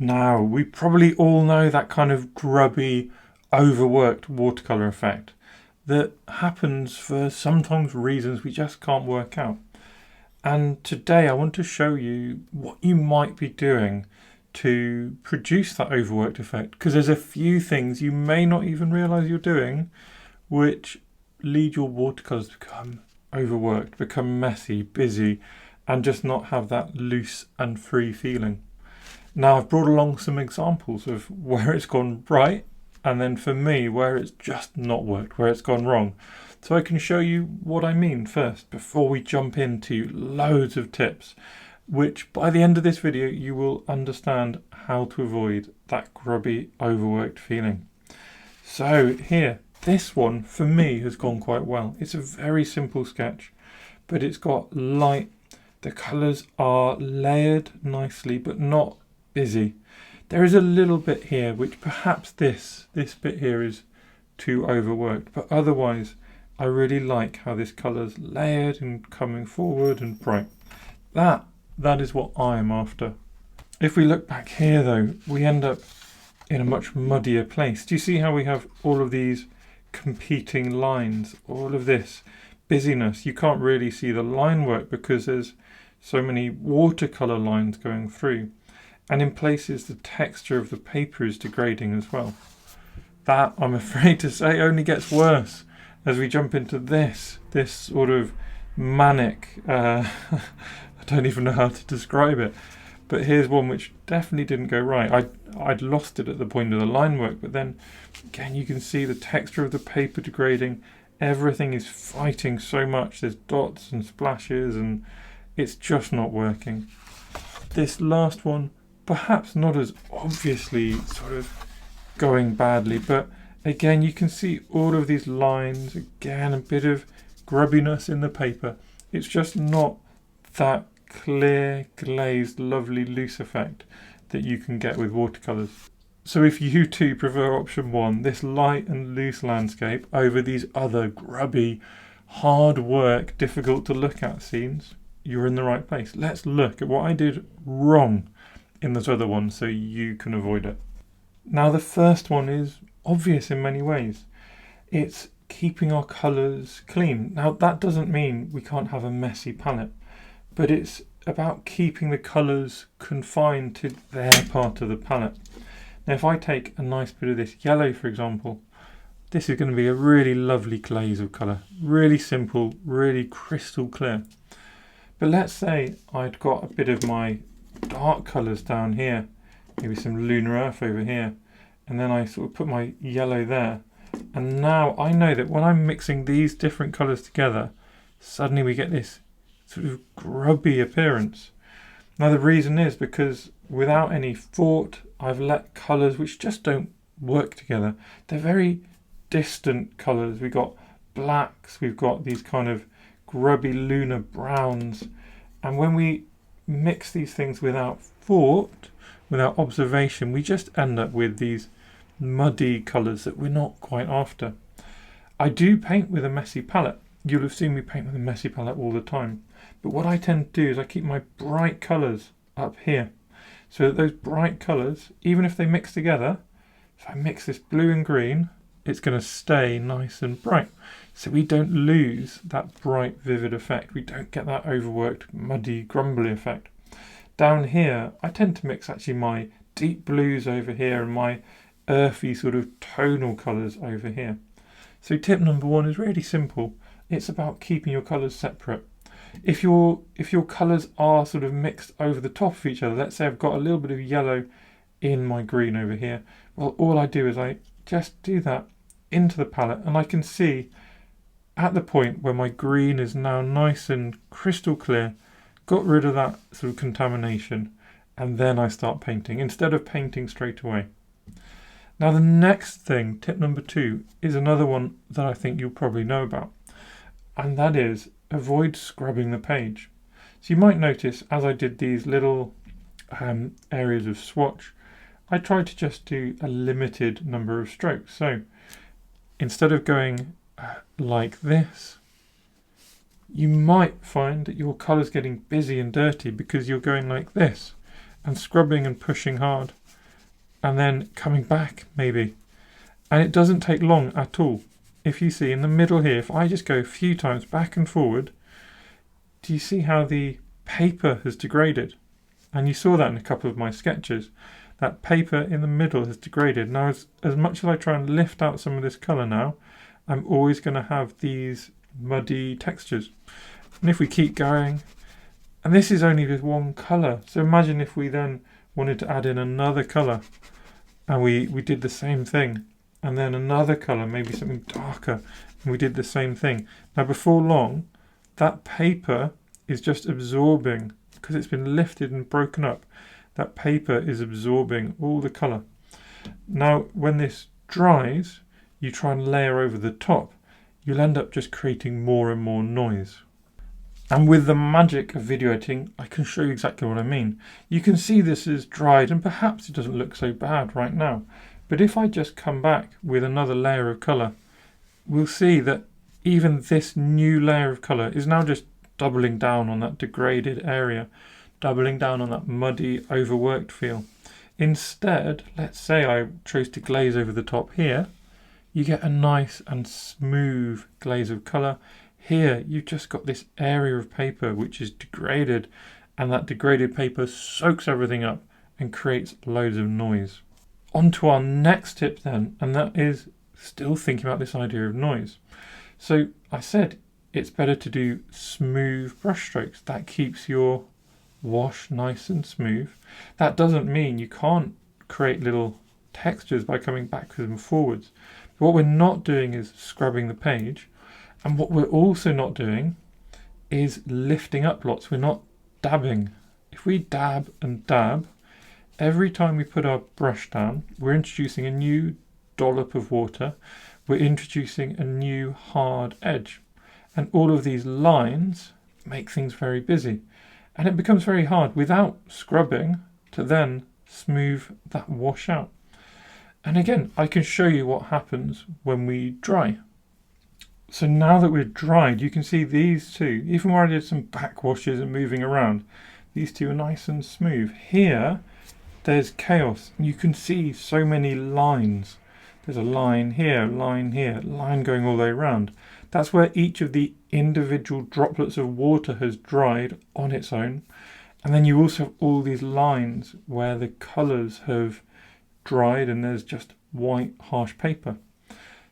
Now, we probably all know that kind of grubby, overworked watercolour effect that happens for sometimes reasons we just can't work out. And today I want to show you what you might be doing to produce that overworked effect, because there's a few things you may not even realise you're doing which lead your watercolours to become overworked, become messy, busy, and just not have that loose and free feeling. Now, I've brought along some examples of where it's gone right, and then for me, where it's just not worked, where it's gone wrong. So I can show you what I mean first, before we jump into loads of tips, which by the end of this video, you will understand how to avoid that grubby, overworked feeling. So here, this one for me has gone quite well. It's a very simple sketch, but it's got light. The colours are layered nicely, but not busy. There is a little bit here which perhaps this bit here is too overworked, but otherwise I really like how this colour's layered and coming forward and bright. That is what I'm after. If we look back here though, we end up in a much muddier place. Do you see how we have all of these competing lines, all of this busyness? You can't really see the line work because there's so many watercolour lines going through. And in places, the texture of the paper is degrading as well. That, I'm afraid to say, only gets worse as we jump into this sort of manic, I don't even know how to describe it. But here's one which definitely didn't go right. I'd lost it at the point of the line work, but then again, you can see the texture of the paper degrading. Everything is fighting so much. There's dots and splashes and it's just not working. This last one, perhaps not as obviously sort of going badly, but again you can see all of these lines, again a bit of grubbiness in the paper. It's just not that clear, glazed, lovely loose effect that you can get with watercolours. So if you too prefer option one, this light and loose landscape over these other grubby, hard work, difficult to look at scenes, you're in the right place. Let's look at what I did wrong in this other one so you can avoid it. Now the first one is obvious in many ways. It's keeping our colours clean. Now that doesn't mean we can't have a messy palette, but it's about keeping the colours confined to their part of the palette. Now if I take a nice bit of this yellow for example, this is going to be a really lovely glaze of colour. Really simple, really crystal clear. But let's say I'd got a bit of my dark colours down here, maybe some lunar earth over here, and then I sort of put my yellow there, and now I know that when I'm mixing these different colours together, suddenly we get this sort of grubby appearance. Now the reason is because without any thought I've let colours which just don't work together. They're very distant colours. We've got blacks, we've got these kind of grubby lunar browns, and when we mix these things without thought, without observation, we just end up with these muddy colours that we're not quite after. I do paint with a messy palette. You'll have seen me paint with a messy palette all the time. But what I tend to do is I keep my bright colours up here. So that those bright colours, even if they mix together, if I mix this blue and green, it's going to stay nice and bright. So we don't lose that bright, vivid effect. We don't get that overworked, muddy, grumbly effect. Down here, I tend to mix actually my deep blues over here and my earthy sort of tonal colours over here. So tip number one is really simple. It's about keeping your colours separate. If your colours are sort of mixed over the top of each other, let's say I've got a little bit of yellow in my green over here, well, all I do is I just do that into the palette, and I can see at the point where my green is now nice and crystal clear, got rid of that sort of contamination, and then I start painting instead of painting straight away. Now the next thing, tip number 2, is another one that I think you'll probably know about, and that is avoid scrubbing the page. So you might notice as I did these little areas of swatch, I tried to just do a limited number of strokes. So instead of going like this, you might find that your colour's getting busy and dirty because you're going like this and scrubbing and pushing hard. and then coming back maybe. And it doesn't take long at all. If you see in the middle here, if I just go a few times back and forward, do you see how the paper has degraded? And you saw that in a couple of my sketches. That paper in the middle has degraded. Now, as much as I try and lift out some of this colour now, I'm always going to have these muddy textures. And if we keep going, and this is only with one colour. So imagine if we then wanted to add in another colour, and we did the same thing. And then another colour, maybe something darker, and we did the same thing. Now, before long, that paper is just absorbing, because it's been lifted and broken up, that paper is absorbing all the colour. Now, when this dries, you try and layer over the top, you'll end up just creating more and more noise. And with the magic of video editing, I can show you exactly what I mean. You can see this is dried, and perhaps it doesn't look so bad right now. But if I just come back with another layer of colour, we'll see that even this new layer of colour is now just doubling down on that degraded area, doubling down on that muddy, overworked feel. Instead, let's say I chose to glaze over the top here, you get a nice and smooth glaze of colour. Here, you've just got this area of paper which is degraded, and that degraded paper soaks everything up and creates loads of noise. On to our next tip then, and that is still thinking about this idea of noise. So I said it's better to do smooth brush strokes. That keeps your wash nice and smooth. That doesn't mean you can't create little textures by coming backwards and forwards. But what we're not doing is scrubbing the page, and what we're also not doing is lifting up lots. We're not dabbing. If we dab and dab, every time we put our brush down, we're introducing a new dollop of water. We're introducing a new hard edge. And all of these lines make things very busy. And it becomes very hard without scrubbing to then smooth that wash out. And again, I can show you what happens when we dry. So now that we're dried, you can see these two, even where I did some back washes and moving around, these two are nice and smooth. Here, there's chaos. You can see so many lines. There's a line here, line going all the way around. That's where each of the individual droplets of water has dried on its own. And then you also have all these lines where the colours have dried and there's just white harsh paper.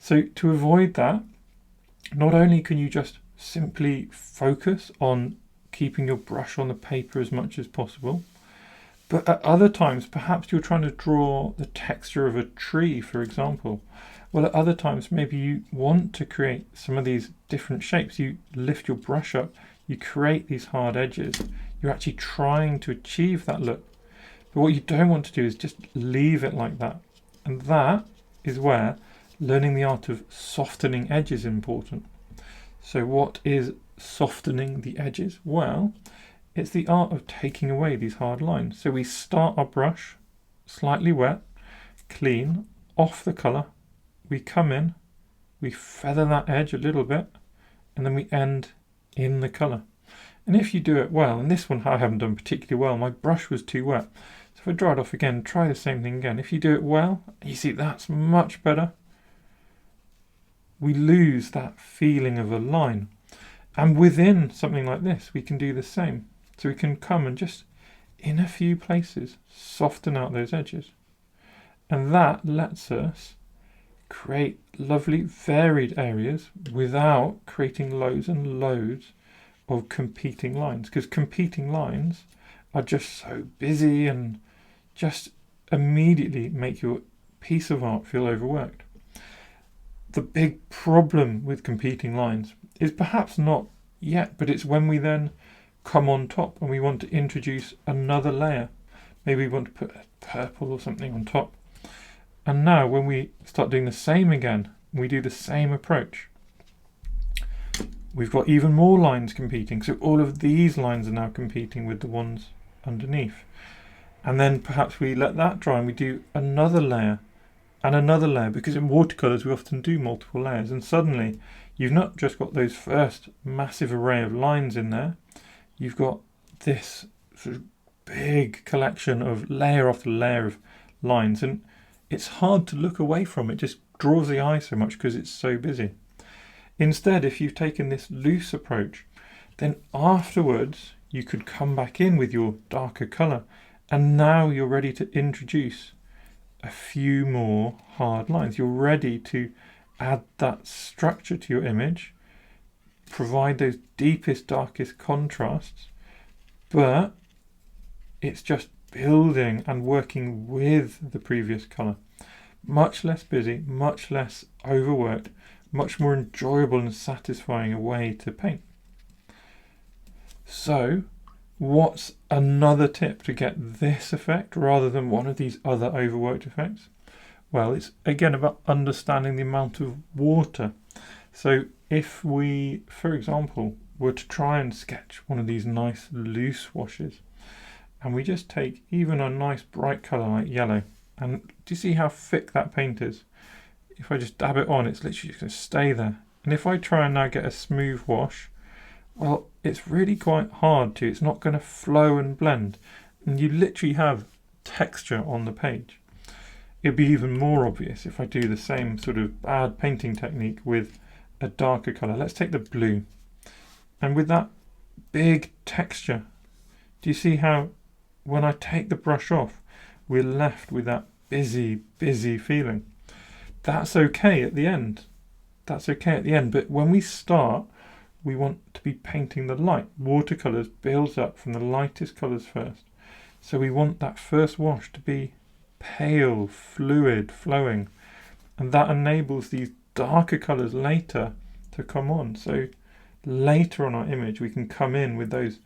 So to avoid that, not only can you just simply focus on keeping your brush on the paper as much as possible, but at other times, perhaps you're trying to draw the texture of a tree, for example. Well, at other times, maybe you want to create some of these different shapes. You lift your brush up, you create these hard edges. You're actually trying to achieve that look. But what you don't want to do is just leave it like that. And that is where learning the art of softening edges is important. So what is softening the edges? Well, it's the art of taking away these hard lines. So we start our brush slightly wet, clean, off the colour. We come in, we feather that edge a little bit, and then we end in the colour. And if you do it well, and this one I haven't done particularly well, my brush was too wet. So if I dry it off again, try the same thing again. If you do it well, you see that's much better. We lose that feeling of a line. And within something like this, we can do the same. So we can come and just, in a few places, soften out those edges. And that lets us create lovely varied areas without creating loads and loads of competing lines. Because competing lines are just so busy and just immediately make your piece of art feel overworked. The big problem with competing lines is perhaps not yet, but it's when we then come on top and we want to introduce another layer. Maybe we want to put a purple or something on top. And now when we start doing the same again, we do the same approach. We've got even more lines competing. So all of these lines are now competing with the ones underneath. And then perhaps we let that dry and we do another layer and another layer, because in watercolors we often do multiple layers, and suddenly you've not just got those first massive array of lines in there, you've got this sort of big collection of layer after layer of lines, and it's hard to look away from. It just draws the eye so much because it's so busy. Instead, if you've taken this loose approach, then afterwards you could come back in with your darker colour, and now you're ready to introduce a few more hard lines. You're ready to add that structure to your image, provide those deepest, darkest contrasts, but it's just building and working with the previous colour. Much less busy, much less overworked, much more enjoyable and satisfying a way to paint. So, what's another tip to get this effect rather than one of these other overworked effects? Well, it's again about understanding the amount of water. So if we, for example, were to try and sketch one of these nice loose washes, and we just take even a nice bright colour like yellow, and do you see how thick that paint is? If I just dab it on, it's literally just going to stay there. And if I try and now get a smooth wash, well, it's really quite hard to. It's not going to flow and blend. And you literally have texture on the page. It'd be even more obvious if I do the same sort of bad painting technique with a darker colour. Let's take the blue. And with that big texture, do you see how when I take the brush off, we're left with that busy, busy feeling? That's okay at the end. That's okay at the end. But when we start, we want to be painting the light. Watercolours builds up from the lightest colours first. So we want that first wash to be pale, fluid, flowing. And that enables these darker colours later to come on. So later on our image, we can come in with those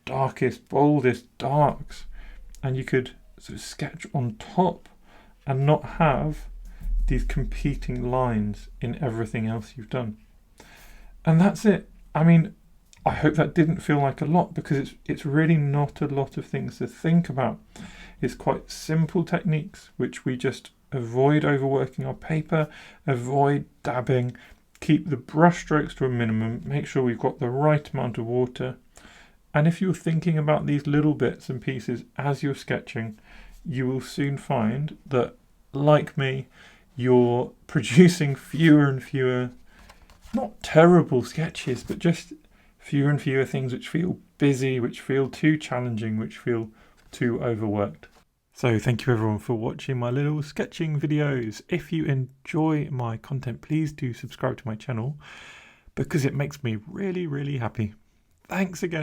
darkest, boldest darks. And you could sort of sketch on top and not have these competing lines in everything else you've done. And that's it. I mean, I hope that didn't feel like a lot, because it's really not a lot of things to think about. It's quite simple techniques which we just avoid overworking our paper, avoid dabbing, keep the brush strokes to a minimum, make sure we've got the right amount of water. And if you're thinking about these little bits and pieces as you're sketching, you will soon find that, like me, you're producing fewer and fewer, not terrible sketches, but just fewer and fewer things which feel busy, which feel too challenging, which feel too overworked. So thank you everyone for watching my little sketching videos. If you enjoy my content, please do subscribe to my channel, because it makes me really, really happy. Thanks again.